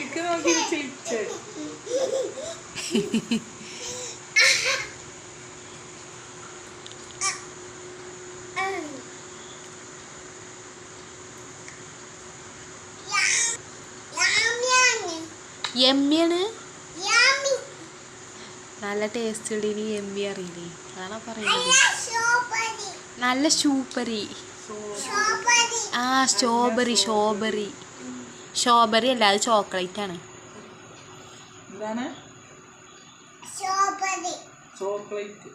cake നോക്കി ചിരിച്ച് യമ്മിയാണ് നല്ല ടേസ്റ്റ് ഉള്ളി എമ്മി അറിയില്ലേ അതാണ് പറയുന്നത് നല്ല സൂപ്പറി ആ സ്ട്രോബെറി സ്ട്രോബെറി സ്ട്രോബെറി അല്ല അത് ചോക്ലേറ്റ് ആണ് എന്താണ് ചോക്ലേറ്റ് ചോക്ലേറ്റ്